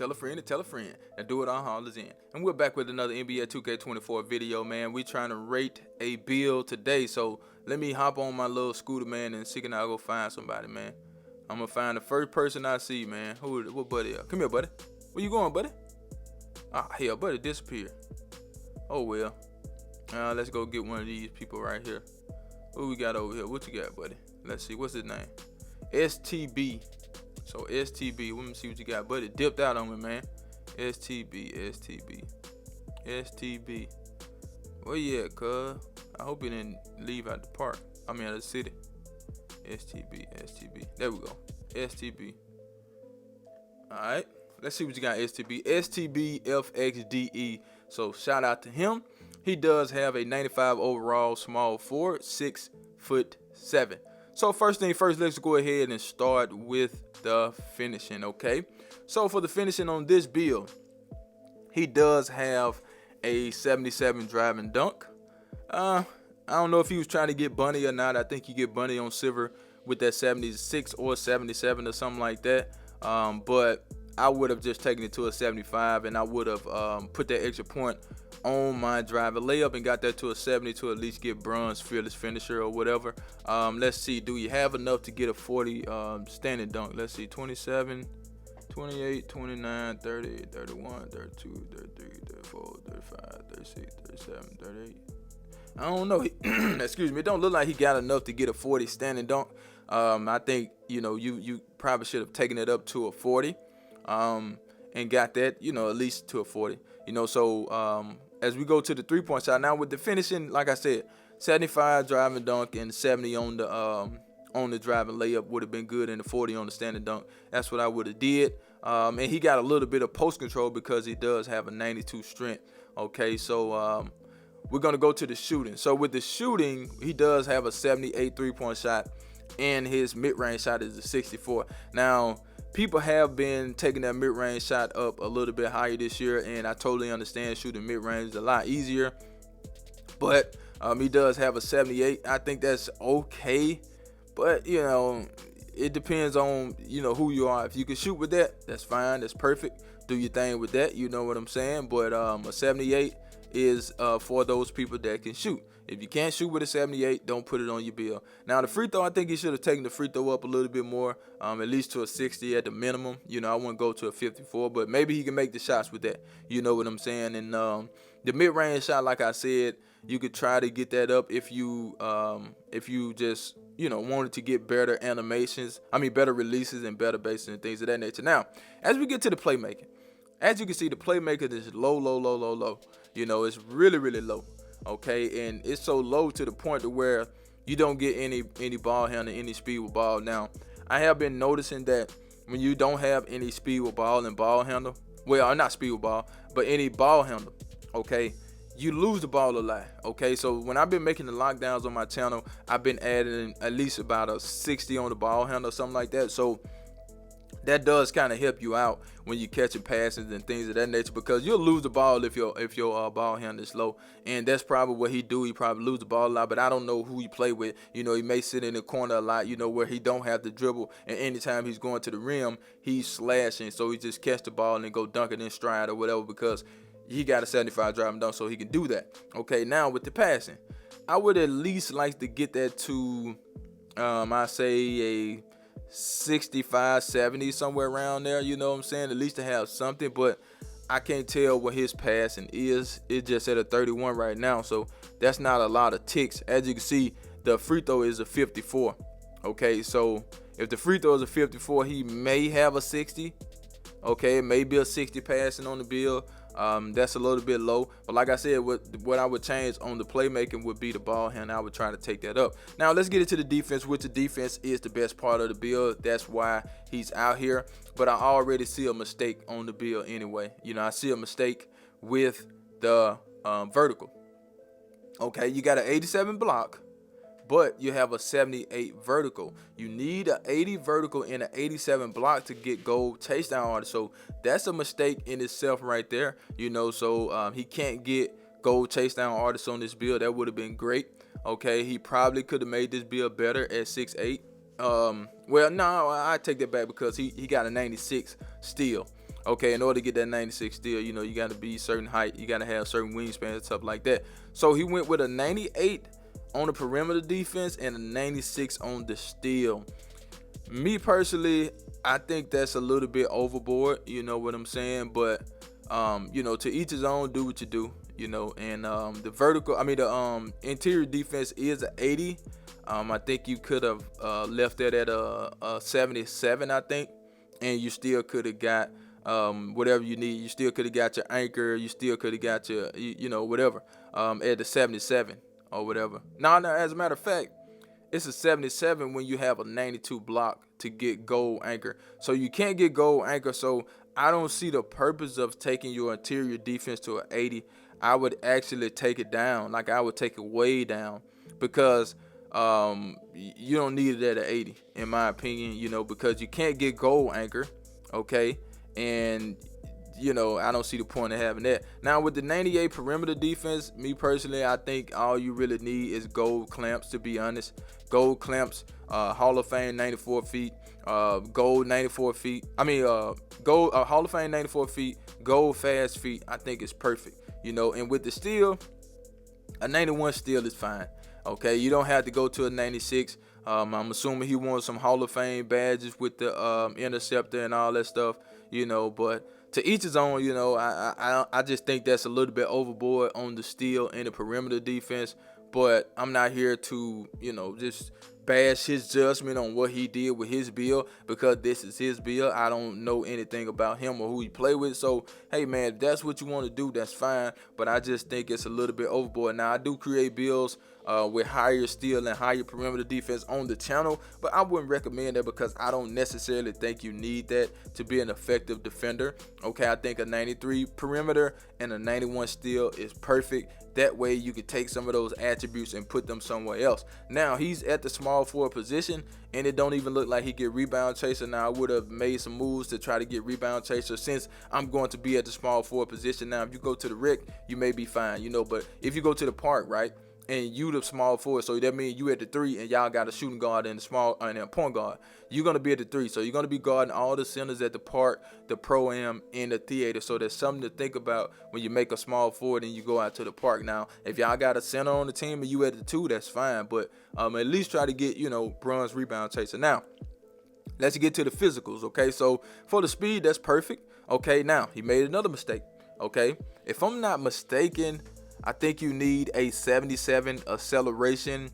tell a friend to tell a friend, and do it on Haulers In. And we're back with another NBA 2K24 video, man. We trying to rate a build today, so let me hop on my little scooter, man, and see can I go find somebody, man. I'm gonna find the first person I see, man. What buddy? Come here, buddy. Where you going, buddy? Ah, hell, buddy disappeared. Oh well. Let's go get one of these people right here. What we got over here? What you got, buddy? Let's see. What's his name? STB. So STB. Let me see what you got, buddy. Dipped out on me, man. STB. Where you at, cuz? I hope he didn't leave out the park. I mean, out of the city. STB. There we go. STB. Alright. Let's see what you got, STB. Stbfxde. So shout out to him. He does have a 95 overall small forward, 6'7". So first thing first, let's go ahead and start with the finishing, okay? So for the finishing on this build, he does have a 77 driving dunk. I don't know if he was trying to get bunny or not. I think you get bunny on silver with that 76 or 77 or something like that. But I would have just taken it to a 75, and I would have put that extra point on my driver layup and got that to a 70 to at least get bronze fearless finisher or whatever. Let's see, do you have enough to get a 40 standing dunk? Let's see, 27, 28, 29, 30, 31, 32, 33, 34, 35, 36, 37, 38. I don't know. Excuse me. It don't look like he got enough to get a 40 standing dunk. I think, you probably should have taken it up to a 40 and got that, at least to a 40. So as we go to the three-point shot, now with the finishing, like I said, 75 driving dunk and 70 on the driving layup would have been good, and the 40 on the standing dunk. That's what I would have did. And he got a little bit of post control because he does have a 92 strength. Okay, so we're going to go to the shooting. So with the shooting, he does have a 78 three-point shot, and his mid-range shot is a 64. Now, people have been taking that mid-range shot up a little bit higher this year, and I totally understand shooting mid-range is a lot easier. But he does have a 78. I think that's okay. But, it depends on, who you are. If you can shoot with that, that's fine. That's perfect. Do your thing with that. You know what I'm saying? But a 78 is for those people that can shoot. If you can't shoot with a 78, don't put it on your bill. Now, the free throw, I think he should have taken the free throw up a little bit more, at least to a 60 at the minimum. I wouldn't go to a 54, but maybe he can make the shots with that. You know what I'm saying? And the mid-range shot, like I said, you could try to get that up if you just, wanted to get better animations. Better releases and better bases and things of that nature. Now, as we get to the playmaking, as you can see, the playmaker is low. It's really, really low. Okay, and it's so low to the point to where you don't get any ball handling, any speed with ball. Now, I have been noticing that when you don't have any speed with ball and ball handle, well, not speed with ball, but any ball handle, okay, you lose the ball a lot. Okay, so when I've been making the lockdowns on my channel, I've been adding at least about a 60 on the ball handle or something like that. So that does kind of help you out when you catching passes and things of that nature, because you'll lose the ball if your ball handle is low, and that's probably what he do. He probably lose the ball a lot, but I don't know who he play with. He may sit in the corner a lot, where he don't have to dribble, and anytime he's going to the rim, he's slashing, so he just catch the ball and then go dunk it in stride or whatever, because he got a 75 driving dunk, so he can do that. Okay, now with the passing, I would at least like to get that to, I say a 65, 70, somewhere around there, you know what I'm saying? At least to have something, but I can't tell what his passing is. It's just at a 31 right now, so that's not a lot of ticks. As you can see, the free throw is a 54. Okay, so if the free throw is a 54, he may have a 60. Okay, it may be a 60 passing on the bill. That's a little bit low, but like I said, what I would change on the playmaking would be the ball hand. I would try to take that up. Now let's get into the defense, which the defense is the best part of the build. That's why he's out here, but I already see a mistake on the build anyway. I see a mistake with the vertical. Okay, you got an 87 block, but you have a 78 vertical. You need an 80 vertical and an 87 block to get gold chase down artist. So that's a mistake in itself right there. So he can't get gold chase down artist on this build. That would have been great. Okay, he probably could have made this build better at 6'8". Well, no, I take that back because he got a 96 still. Okay, in order to get that 96 steal, you know, you got to be certain height, you got to have certain wingspan and stuff like that. So he went with a 98 on the perimeter defense and a 96 on the steal. Me personally, I think that's a little bit overboard, you know what I'm saying? But you know, to each his own, do what you do, you know. And the interior defense is an 80. I think you could have left that at a 77, I think, and you still could have got whatever you need. You still could have got your anchor. You still could have got your, you know, whatever, at the 77 or whatever. Now, as a matter of fact, it's a 77 when you have a 92 block to get gold anchor. So you can't get gold anchor. So I don't see the purpose of taking your interior defense to an 80. I would actually take it down. Like, I would take it way down, because you don't need it at an 80, in my opinion, you know, because you can't get gold anchor, okay? And, you know, I don't see the point of having that. Now, with the 98 perimeter defense, me personally, I think all you really need is gold clamps, to be honest. Gold clamps, Hall of Fame 94 feet, gold 94 feet. Gold Hall of Fame 94 feet, gold fast feet. I think it's perfect, you know. And with the steal, a 91 steal is fine. Okay, you don't have to go to a 96. I'm assuming he wants some Hall of Fame badges with the interceptor and all that stuff, you know. But to each his own, you know. I just think that's a little bit overboard on the steal and the perimeter defense. But I'm not here to, you know, just bash his judgment on what he did with his bill, because this is his bill. I don't know anything about him or who he play with. So, hey, man, if that's what you want to do, that's fine. But I just think it's a little bit overboard. Now, I do create bills with higher steal and higher perimeter defense on the channel, but I wouldn't recommend that, because I don't necessarily think you need that to be an effective defender. Okay, I think a 93 perimeter and a 91 steal is perfect. That way you can take some of those attributes and put them somewhere else. Now, he's at the small forward position, and it don't even look like he get rebound chaser. Now, I would have made some moves to try to get rebound chaser, since I'm going to be at the small forward position. Now, if you go to the rec, you may be fine, you know, but if you go to the park, right, and you the small forward, so that means you at the 3 and y'all got a shooting guard and a point guard. You're gonna be at the 3, so you're gonna be guarding all the centers at the park, the pro-am, and the theater. So there's something to think about when you make a small forward and you go out to the park. Now, if y'all got a center on the team and you at the 2, that's fine, but at least try to get, you know, bronze rebound chaser. Now, let's get to the physicals. Okay, so for the speed, that's perfect. Okay, now he made another mistake. Okay, if I'm not mistaken, I think you need a 77 acceleration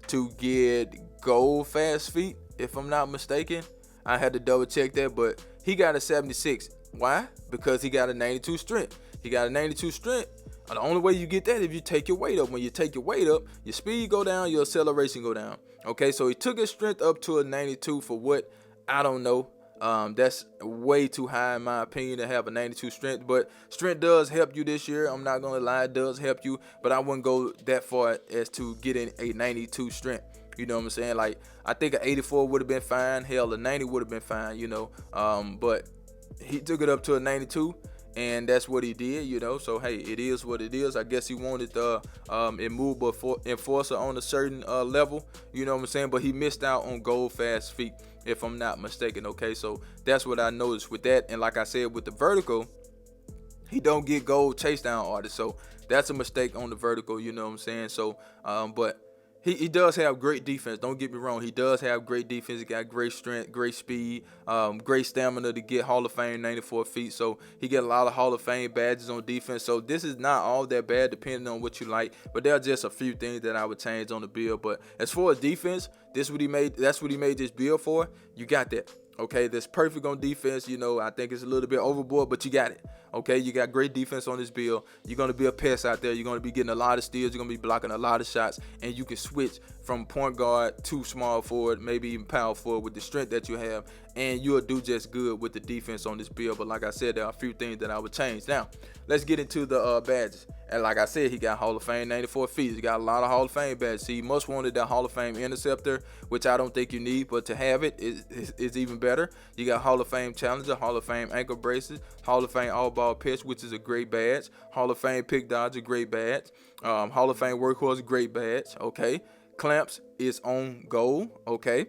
to get gold fast feet, if I'm not mistaken. I had to double check that, but he got a 76. Why? Because he got a 92 strength. He got a 92 strength. The only way you get that is if you take your weight up. When you take your weight up, your speed go down, your acceleration go down. Okay, so he took his strength up to a 92 for what? I don't know. That's way too high in my opinion to have a 92 strength, but strength does help you this year. I'm not gonna lie, it does help you, but I wouldn't go that far as to getting a 92 strength. You know what I'm saying? Like, I think an 84 would have been fine. Hell, a 90 would have been fine, you know. But he took it up to a 92, and that's what he did, you know. So, hey, it is what it is. I guess he wanted the immovable enforcer on a certain level, you know what I'm saying? But he missed out on gold fast feet, if I'm not mistaken. Okay, so that's what I noticed with that. And like I said, with the vertical, he don't get gold chase down artists, so that's a mistake on the vertical, you know what I'm saying? So but he does have great defense, don't get me wrong. He does have great defense. He got great strength, great speed, great stamina to get Hall of Fame 94 feet. So he get a lot of Hall of Fame badges on defense. So this is not all that bad, depending on what you like, but there are just a few things that I would change on the build. But as far as defense, that's what he made this build for. You got that. Okay, that's perfect on defense. You know, I think it's a little bit overboard, but you got it. Okay, you got great defense on this build. You're going to be a pest out there. You're going to be getting a lot of steals. You're going to be blocking a lot of shots, and you can switch from point guard to small forward, maybe even power forward with the strength that you have, and you'll do just good with the defense on this build. But like I said, there are a few things that I would change. Now, let's get into the badges. And like I said, he got Hall of Fame 94 feet. He got a lot of Hall of Fame badges. See, he must wanted that Hall of Fame interceptor, which I don't think you need, but to have it is even better. You got Hall of Fame challenger, Hall of Fame ankle braces, Hall of Fame all ball pitch, which is a great badge, Hall of Fame pick dodger, great badge, Hall of Fame workhorse, great badge. Okay, clamps is on goal. Okay,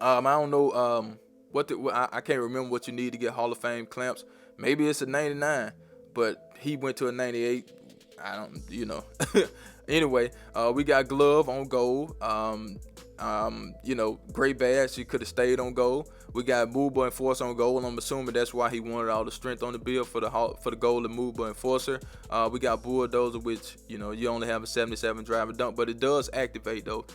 I don't know I can't remember what you need to get Hall of Fame clamps. Maybe it's a 99, but he went to a 98. I don't, Anyway, we got glove on gold. Great badge. He could have stayed on gold. We got mover enforcer on gold. I'm assuming that's why he wanted all the strength on the build for the gold and mover enforcer. We got bulldozer, which you only have a 77 driver dunk, but it does activate though.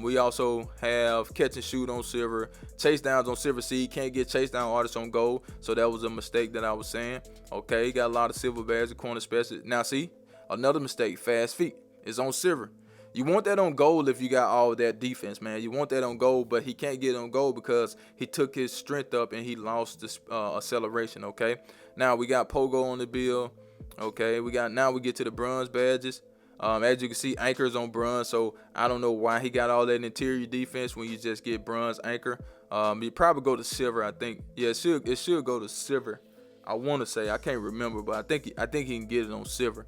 We also have catch and shoot on silver, chase downs on silver seed. Can't get chase down artists on gold, so that was a mistake that I was saying. Okay, got a lot of silver badges, corner special. Now see, another mistake, fast feet is on silver. You want that on gold if you got all that defense, man. You want that on gold, but he can't get it on gold because he took his strength up and he lost this acceleration. Okay, now we got pogo on the bill. Okay, we get to the bronze badges. As you can see, anchors on bronze, so I don't know why he got all that interior defense when you just get bronze anchor. You probably go to silver, I think. Yeah, it should go to silver. I want to say, I can't remember, but I think he can get it on silver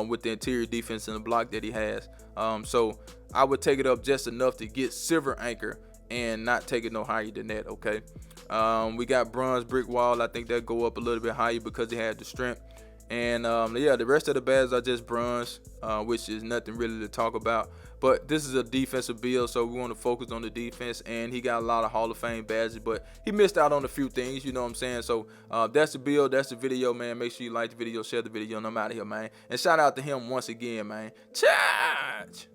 with the interior defense and the block that he has. So I would take it up just enough to get silver anchor and not take it no higher than that. Okay. We got bronze brick wall. I think that go up a little bit higher because he had the strength. And the rest of the badges are just bronze, which is nothing really to talk about. But this is a defensive build, so we want to focus on the defense. And he got a lot of Hall of Fame badges, but he missed out on a few things, you know what I'm saying? So that's the build, that's the video, man. Make sure you like the video, share the video, and I'm out of here, man. And shout out to him once again, man. Charge!